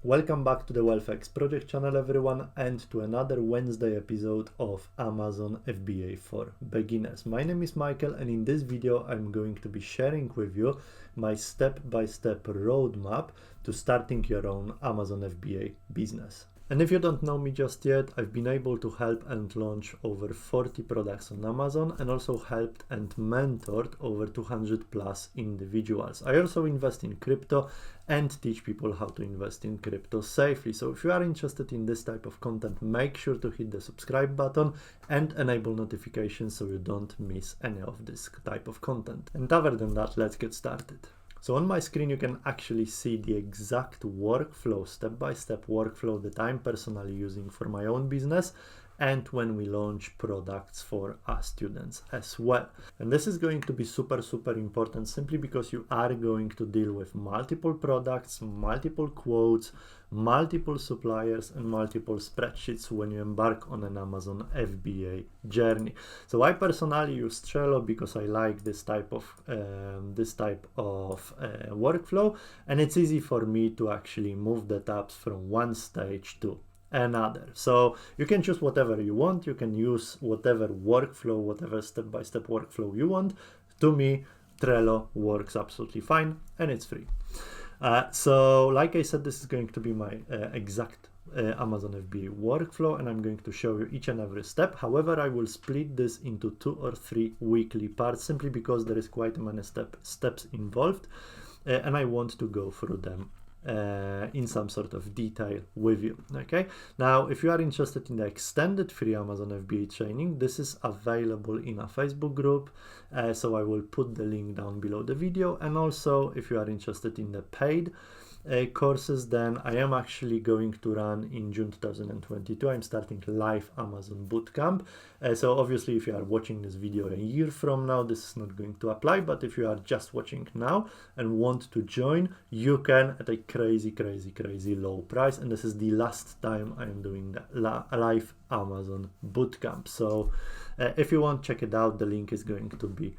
Welcome back to the wealthXproject channel, everyone, and to another Wednesday episode of Amazon FBA for beginners. My name is Michael, and in this video I'm going to be sharing with you my step-by-step roadmap to starting your own Amazon FBA business. And if you don't know me just yet, I've been able to help and launch over 40 products on Amazon and also helped and mentored over 200 plus individuals. I also invest in crypto and teach people how to invest in crypto safely. So if you are interested in this type of content, make sure to hit the subscribe button and enable notifications so you don't miss any of this type of content. And other than that, let's get started. So on my screen, you can actually see the exact workflow, step-by-step workflow that I'm personally using for my own business and when we launch products for our students as well. And this is going to be super important simply because you are going to deal with multiple products, multiple quotes, multiple suppliers and multiple spreadsheets when you embark on an Amazon FBA journey. So I personally use Trello because I like this type of workflow, and it's easy for me to actually move the tabs from one stage to another. So you can choose whatever you want. You can use whatever workflow, whatever step-by-step workflow you want. To me, Trello works absolutely fine and it's free. So like I said, this is going to be my exact Amazon FBA workflow, and I'm going to show you each and every step. However, I will split this into 2 or 3 weekly parts simply because there is quite many steps involved, and I want to go through them in some sort of detail with you. Okay, now if you are interested in the extended free Amazon FBA training, this is available in a Facebook group, so I will put the link down below the video. And also if you are interested in the paid courses, then I am actually going to run in June 2022. I'm starting live Amazon bootcamp. So obviously if you are watching this video a year from now, this is not going to apply, but if you are just watching now and want to join, you can at a crazy low price. And this is the last time I am doing the live Amazon bootcamp. So if you want, check it out. The link is going to be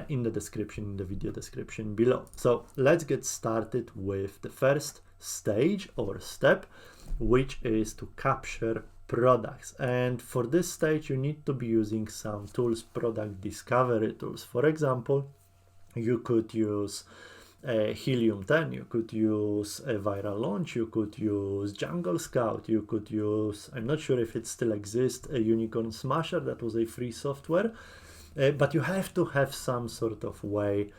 in the description, in the video description below. So let's get started with the first stage or step, which is to capture products. And for this stage, you need to be using some tools, product discovery tools. For example, you could use Helium 10, you could use a Viral Launch, you could use Jungle Scout, you could use, I'm not sure if it still exists, a Unicorn Smasher. That was a free software. But you have to have some sort of way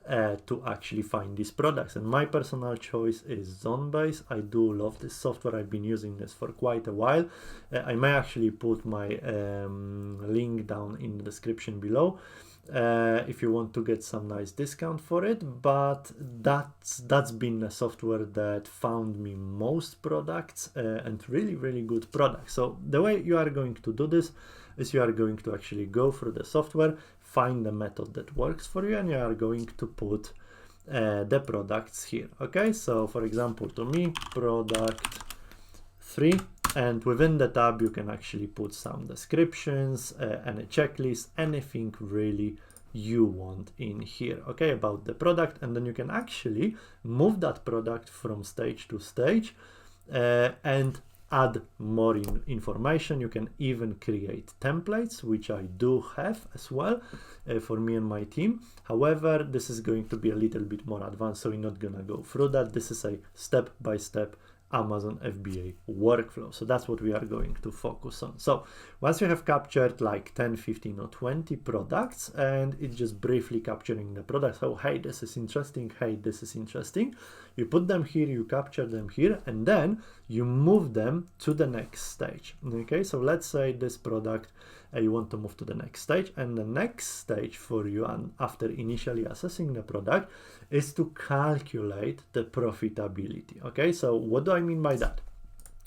to actually find these products. And my personal choice is Zonebase. I do love this software. I've been using this for quite a while. I may actually put my link down in the description below if you want to get some nice discount for it. But that's been a software that found me most products and really good products. So the way you are going to do this is you are going to actually go through the software, find the method that works for you, and you are going to put the products here. Okay, so for example, to me, product 3, and within the tab you can actually put some descriptions and a checklist, anything really you want in here, okay, about the product. And then you can actually move that product from stage to stage and add more information. You can even create templates, which I do have as well for me and my team. However, this is going to be a little bit more advanced, so we're not gonna go through that. This is a step-by-step Amazon FBA workflow. So that's what we are going to focus on. So once you have captured like 10, 15 or 20 products, and it's just briefly capturing the products. So, hey, this is interesting. Hey, this is interesting. You put them here, you capture them here, and then you move them to the next stage. Okay, so let's say this product, you want to move to the next stage, and the next stage for you, and after initially assessing the product, is to calculate the profitability. Okay, so what do I mean by that?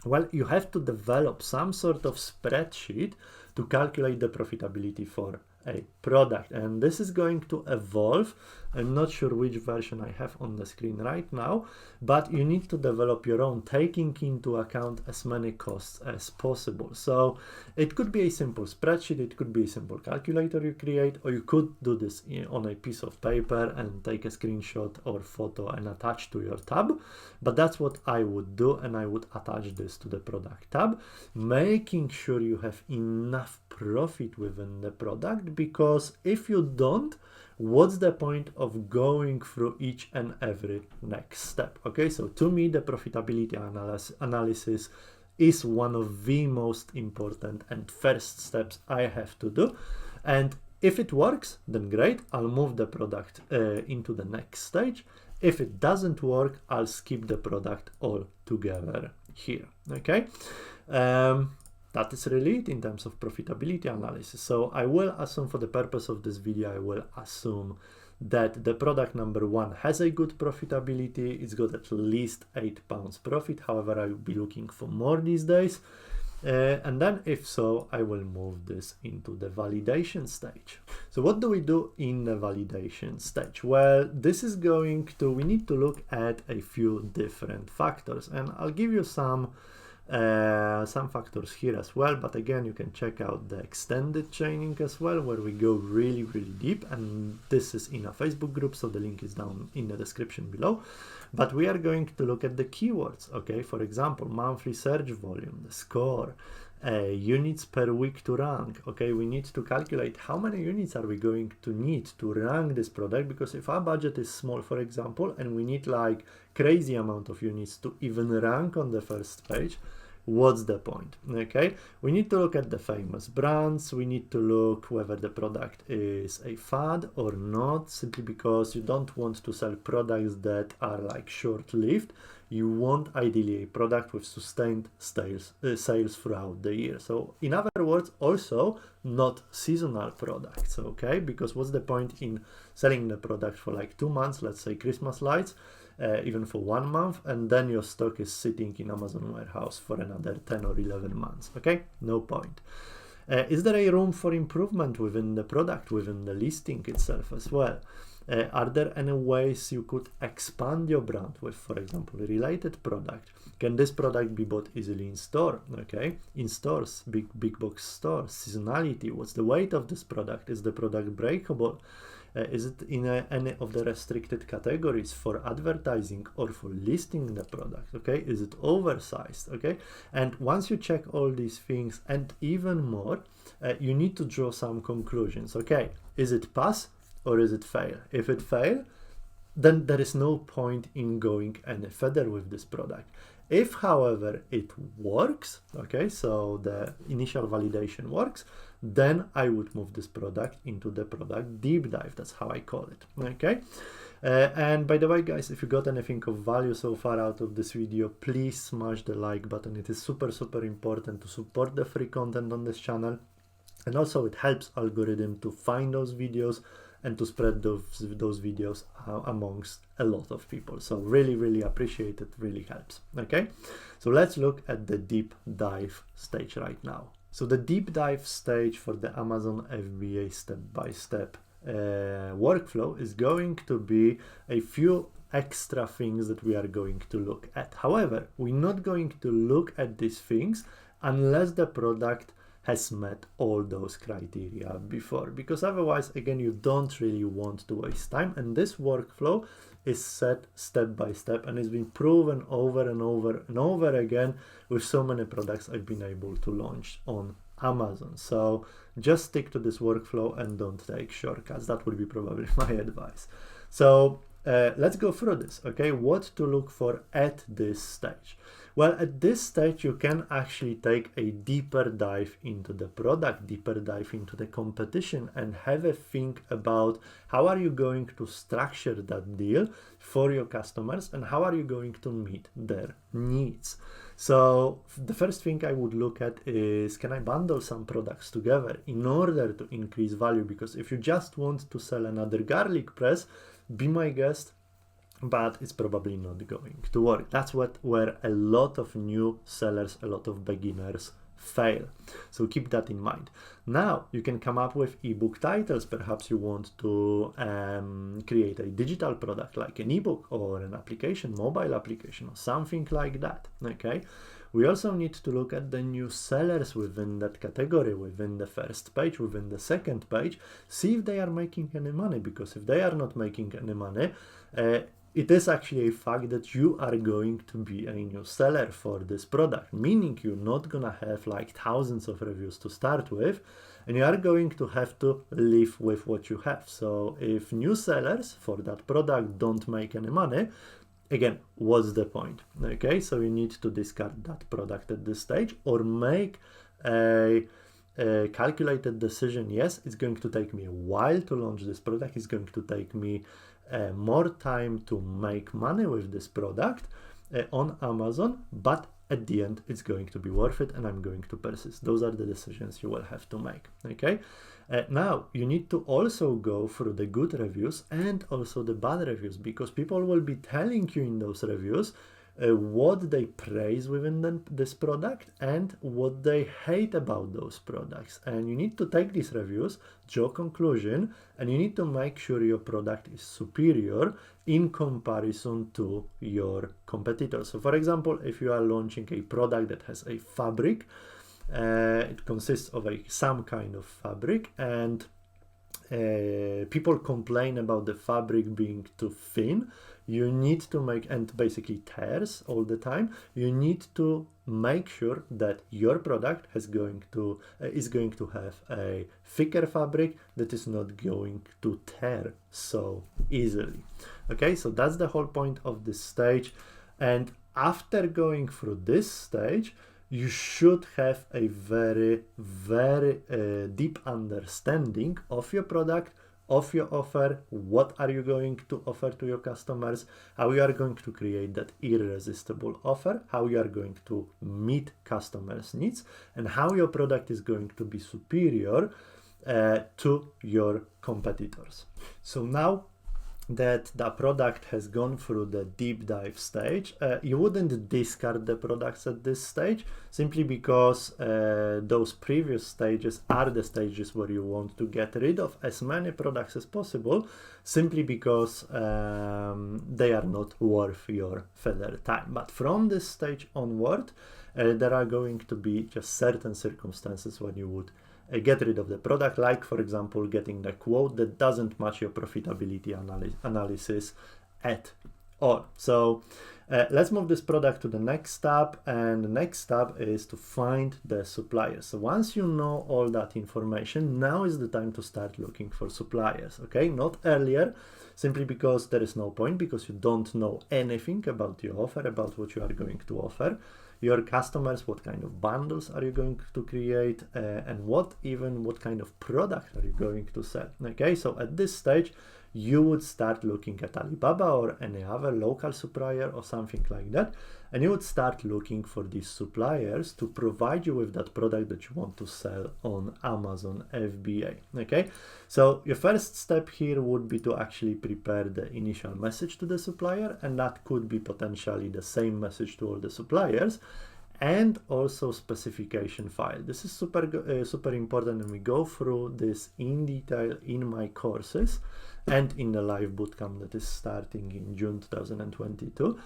Well, you have to develop some sort of spreadsheet to calculate the profitability for a product, and this is going to evolve. I'm not sure which version I have on the screen right now, but you need to develop your own, taking into account as many costs as possible. So it could be a simple spreadsheet, it could be a simple calculator you create, or you could do this on a piece of paper and take a screenshot or photo and attach to your tab. But that's what I would do, and I would attach this to the product tab, making sure you have enough profit within the product, because if you don't, what's the point of going through each and every next step? Okay, so to me, the profitability analysis is one of the most important and first steps I have to do. And if it works, then great, I'll move the product into the next stage. If it doesn't work, I'll skip the product altogether here. Okay, that is really it in terms of profitability analysis. So I will assume, for the purpose of this video, I will assume that the product number 1 has a good profitability. It's got at least £8 profit. However, I will be looking for more these days. And then if so, I will move this into the validation stage. So what do we do in the validation stage? Well, this is going to, we need to look at a few different factors, and I'll give you some factors here as well, but again, you can check out the extended training as well, where we go really deep, and this is in a Facebook group, so the link is down in the description below. But we are going to look at the keywords. Okay, for example, monthly search volume, the score, units per week to rank. Okay, we need to calculate how many units are we going to need to rank this product, because if our budget is small, for example, and we need like crazy amount of units to even rank on the first page, what's the point? Okay, we need to look at the famous brands. We need to look whether the product is a fad or not, simply because you don't want to sell products that are like short-lived. You want ideally a product with sustained sales throughout the year. So in other words, also not seasonal products. Okay, because what's the point in selling the product for like 2 months, let's say Christmas lights, even for 1 month, and then your stock is sitting in Amazon warehouse for another 10 or 11 months. Okay, no point. Is there a room for improvement within the product, within the listing itself as well? Are there any ways you could expand your brand with, for example, a related product? Can this product be bought easily in store? Okay, in stores, big box stores. Seasonality, what's the weight of this product? Is the product breakable? Is it in any of the restricted categories for advertising or for listing the product? Okay, is it oversized? Okay, and once you check all these things and even more, you need to draw some conclusions. Okay, is it pass or is it fail? If it fail, then there is no point in going any further with this product. If, however, it works, okay, so the initial validation works, then I would move this product into the product deep dive. That's how I call it. Okay. And by the way, guys, if you got anything of value so far out of this video, please smash the like button. It is super important to support the free content on this channel, and also it helps algorithm to find those videos and to spread those videos amongst a lot of people. So really appreciate it, really helps. Okay, so let's look at the deep dive stage right now. So the deep dive stage for the Amazon FBA step-by-step workflow is going to be a few extra things that we are going to look at. However, we're not going to look at these things unless the product has met all those criteria before, because otherwise, again, you don't really want to waste time. And this workflow is set step by step and has been proven over and over again with so many products I've been able to launch on Amazon. So just stick to this workflow and don't take shortcuts. That would be probably my advice. So let's go through this. Okay, what to look for at this stage? Well, at this stage, you can actually take a deeper dive into the product, deeper dive into the competition, and have a think about how are you going to structure that deal for your customers and how are you going to meet their needs. So the first thing I would look at is, can I bundle some products together in order to increase value? Because if you just want to sell another garlic press, be my guest, but it's probably not going to work. That's where a lot of new sellers, a lot of beginners fail. So keep that in mind. Now you can come up with ebook titles. Perhaps you want to create a digital product like an ebook or an application, mobile application or something like that. Okay. We also need to look at the new sellers within that category, within the first page, within the second page, see if they are making any money, because if they are not making any money, it is actually a fact that you are going to be a new seller for this product, meaning you're not gonna have like thousands of reviews to start with, and you are going to have to live with what you have. So if new sellers for that product don't make any money, again, what's the point? Okay, so you need to discard that product at this stage, or make a calculated decision. Yes, it's going to take me a while to launch this product. It's going to take me more time to make money with this product on Amazon, but at the end it's going to be worth it and I'm going to persist. Those are the decisions you will have to make. Okay, now you need to also go through the good reviews and also the bad reviews, because people will be telling you in those reviews what they praise within this product and what they hate about those products. And you need to take these reviews, draw conclusion, and you need to make sure your product is superior in comparison to your competitors. So for example, if you are launching a product that has a fabric, it consists of some kind of fabric, and people complain about the fabric being too thin, you need to make, and basically tears all the time, you need to make sure that your product is going to have a thicker fabric that is not going to tear so easily. Okay, so that's the whole point of this stage. And after going through this stage, you should have a very, very deep understanding of your product, of your offer, what are you going to offer to your customers, how you are going to create that irresistible offer, how you are going to meet customers' needs, and how your product is going to be superior to your competitors. So now that the product has gone through the deep dive stage, you wouldn't discard the products at this stage, simply because those previous stages are the stages where you want to get rid of as many products as possible, simply because they are not worth your further time. But from this stage onward, there are going to be just certain circumstances when you would get rid of the product, like for example getting the quote that doesn't match your profitability analysis at all. So let's move this product to the next step, and the next step is to find the suppliers. So once you know all that information, now is the time to start looking for suppliers. Okay, not earlier, simply because there is no point, because you don't know anything about your offer, about what you are going to offer your customers, what kind of bundles are you going to create, and what kind of product are you going to sell. Okay, so at this stage you would start looking at Alibaba or any other local supplier or something like that, and you would start looking for these suppliers to provide you with that product that you want to sell on Amazon FBA. Okay, so your first step here would be to actually prepare the initial message to the supplier, and that could be potentially the same message to all the suppliers, and also specification file. This is super important, and we go through this in detail in my courses and in the live bootcamp that is starting in June 2022.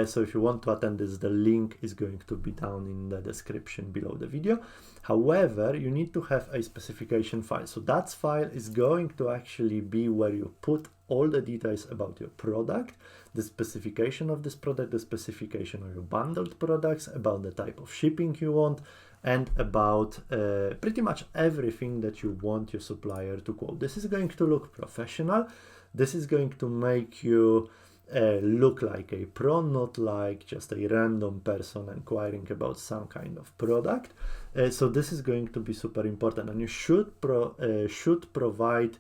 So if you want to attend this, the link is going to be down in the description below the video. However, you need to have a specification file. So that file is going to actually be where you put all the details about your product, the specification of this product, the specification of your bundled products, about the type of shipping you want, and about pretty much everything that you want your supplier to quote. This is going to look professional. This is going to make you look like a pro, not like just a random person inquiring about some kind of product. So this is going to be super important, and you should provide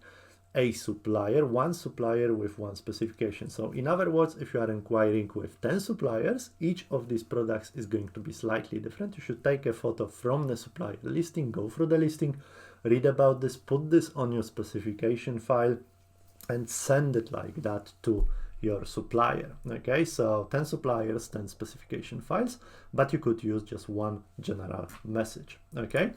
a supplier, one supplier with one specification. So in other words, if you are inquiring with 10 suppliers, each of these products is going to be slightly different. You should take a photo from the supplier listing, go through the listing, read about this, put this on your specification file, and send it like that to your supplier. Okay, so 10 suppliers, 10 specification files, but you could use just one general message. Okay.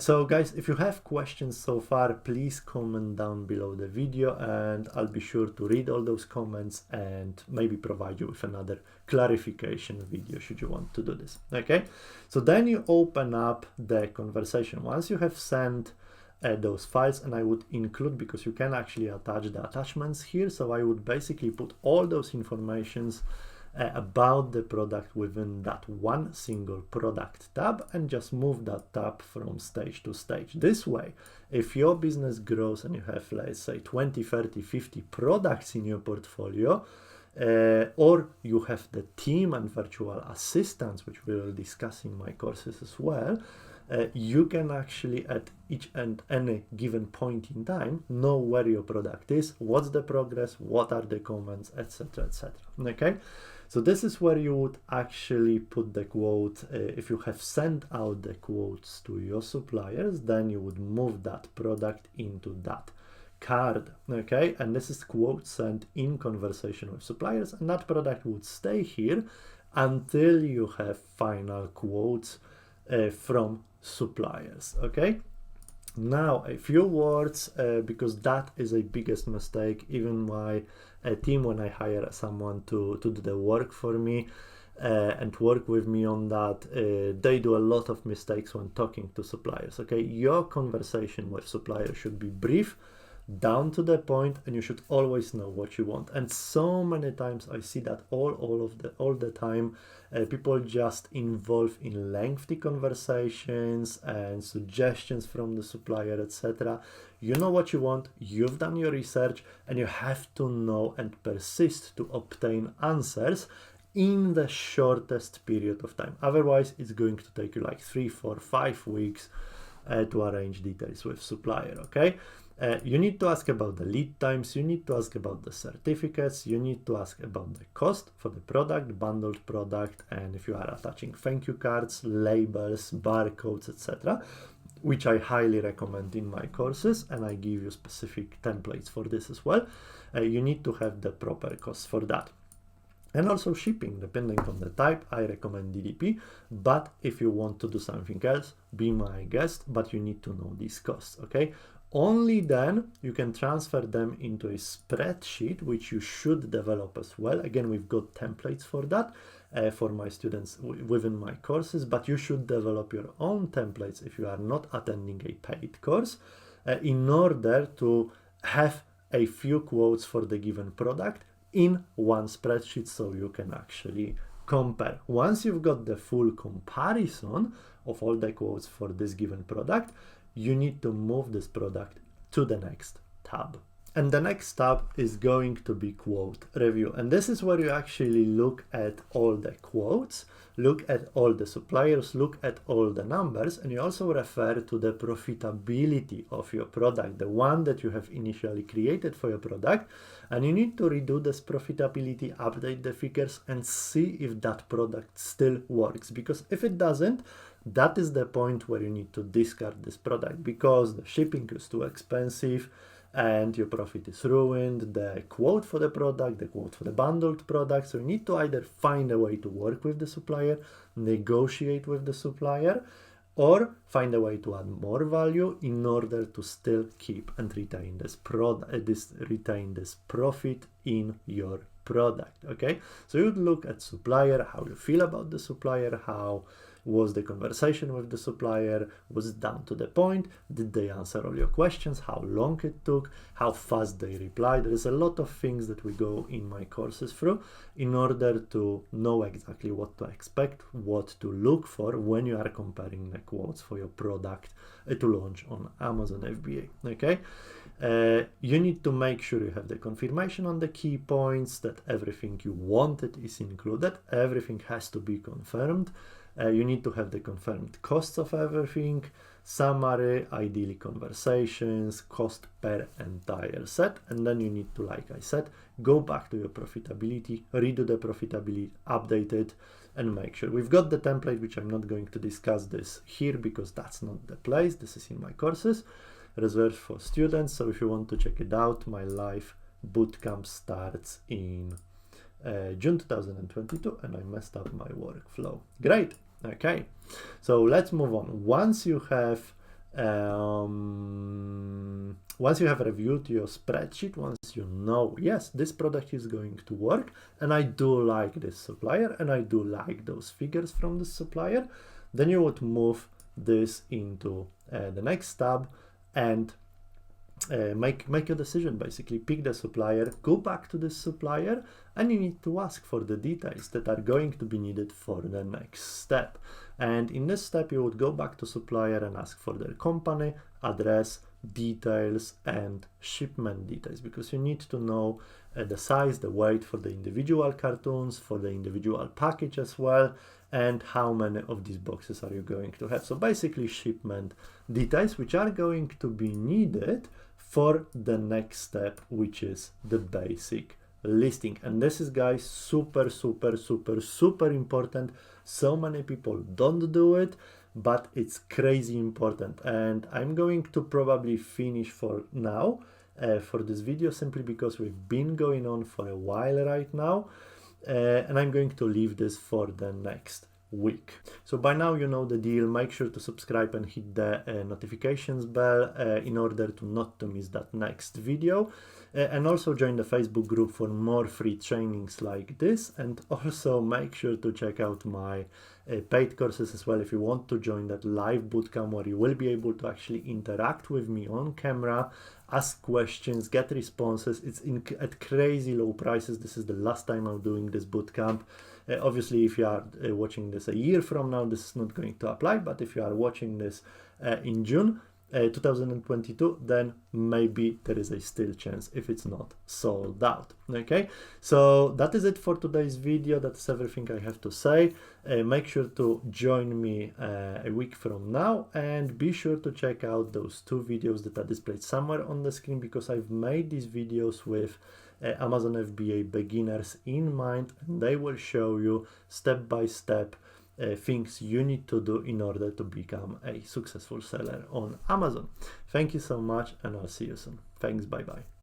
So guys, if you have questions so far, please comment down below the video and I'll be sure to read all those comments and maybe provide you with another clarification video should you want to do this. Okay, so then you open up the conversation. Once you have sent those files, and I would include, because you can actually attach the attachments here, so I would basically put all those informations about the product within that one single product tab and just move that tab from stage to stage. This way, if your business grows and you have, let's say, 20, 30, 50 products in your portfolio, or you have the team and virtual assistants, which we will discuss in my courses as well, you can actually at each and any given point in time know where your product is, what's the progress, what are the comments, etc., etc. Okay, so this is where you would actually put the quote. If you have sent out the quotes to your suppliers, then you would move that product into that card. Okay, and this is quote sent in conversation with suppliers, and that product would stay here until you have final quotes from suppliers. Okay, now a few words, because that is a biggest mistake. Even my team, when I hire someone to do the work for me and work with me on that, they do a lot of mistakes when talking to suppliers. Okay, your conversation with suppliers should be brief, down to the point, and you should always know what you want. And so many times I see that all the time, people just involve in lengthy conversations and suggestions from the supplier, etc. You know what you want, you've done your research, and you have to know and persist to obtain answers in the shortest period of time. Otherwise, it's going to take you like 3, 4, 5 weeks to arrange details with supplier. Okay, you need to ask about the lead times, you need to ask about the certificates, you need to ask about the cost for the product, bundled product, and if you are attaching thank you cards, labels, barcodes, etc., which I highly recommend in my courses, and I give you specific templates for this as well. You need to have the proper costs for that. And also shipping, depending on the type, I recommend DDP, but if you want to do something else, be my guest, but you need to know these costs. Okay, only then you can transfer them into a spreadsheet, which you should develop as well. Again, we've got templates for that for my students within my courses, but you should develop your own templates if you are not attending a paid course, in order to have a few quotes for the given product in one spreadsheet, so you can actually compare. Once you've got the full comparison of all the quotes for this given product, you need to move this product to the next tab. And the next tab is going to be quote review. And this is where you actually look at all the quotes, look at all the suppliers, look at all the numbers, and you also refer to the profitability of your product, the one that you have initially created for your product. And you need to redo this profitability, update the figures, and see if that product still works. Because if it doesn't, that is the point where you need to discard this product, because the shipping is too expensive and your profit is ruined, the quote for the product, the quote for the bundled product. So you need to either find a way to work with the supplier, negotiate with the supplier, or find a way to add more value in order to still keep and retain this profit in your product. Okay, so you'd look at supplier, how you feel about the supplier, how was the conversation with the supplier, was it down to the point, did they answer all your questions, how long it took, how fast they replied. There's a lot of things that we go in my courses through in order to know exactly what to expect, what to look for when you are comparing the quotes for your product to launch on Amazon FBA. Okay, you need to make sure you have the confirmation on the key points, that everything you wanted is included, everything has to be confirmed. You need to have the confirmed costs of everything, summary, ideally conversations, cost per entire set, and then you need to, like I said, go back to your profitability, redo the profitability, update it, and make sure. We've got the template, which I'm not going to discuss this here because that's not the place. This is in my courses, reserved for students. So if you want to check it out, my live bootcamp starts in June 2022, and I messed up my workflow. Great. Okay, so let's move on. Once you have reviewed your spreadsheet, once you know, yes, this product is going to work, and I do like this supplier, and I do like those figures from the supplier, then you would move this into the next tab and make your decision. Basically pick the supplier, go back to the supplier, and you need to ask for the details that are going to be needed for the next step. And in this step you would go back to supplier and ask for their company, address, details, and shipment details, because you need to know the size, the weight for the individual cartoons, for the individual package as well, and how many of these boxes are you going to have. So basically shipment details, which are going to be needed for the next step, which is the basic listing. And this is, guys, super important. So many people don't do it, but it's crazy important. And I'm going to probably finish for now for this video, simply because we've been going on for a while right now, and I'm going to leave this for the next week. So by now you know the deal. Make sure to subscribe and hit the notifications bell in order to not to miss that next video, and also join the Facebook group for more free trainings like this. And also make sure to check out my paid courses as well if you want to join that live bootcamp, where you will be able to actually interact with me on camera, ask questions, get responses. It's at crazy low prices. This is the last time I'm doing this bootcamp. Obviously, if you are watching this a year from now, this is not going to apply, but if you are watching this in June 2022, then maybe there is a still chance if it's not sold out. Okay, so that is it for today's video. That's everything I have to say. Make sure to join me a week from now, and be sure to check out those two videos that are displayed somewhere on the screen, because I've made these videos with Amazon FBA beginners in mind, and they will show you step by step things you need to do in order to become a successful seller on Amazon. Thank you so much, and I'll see you soon. Thanks, bye bye.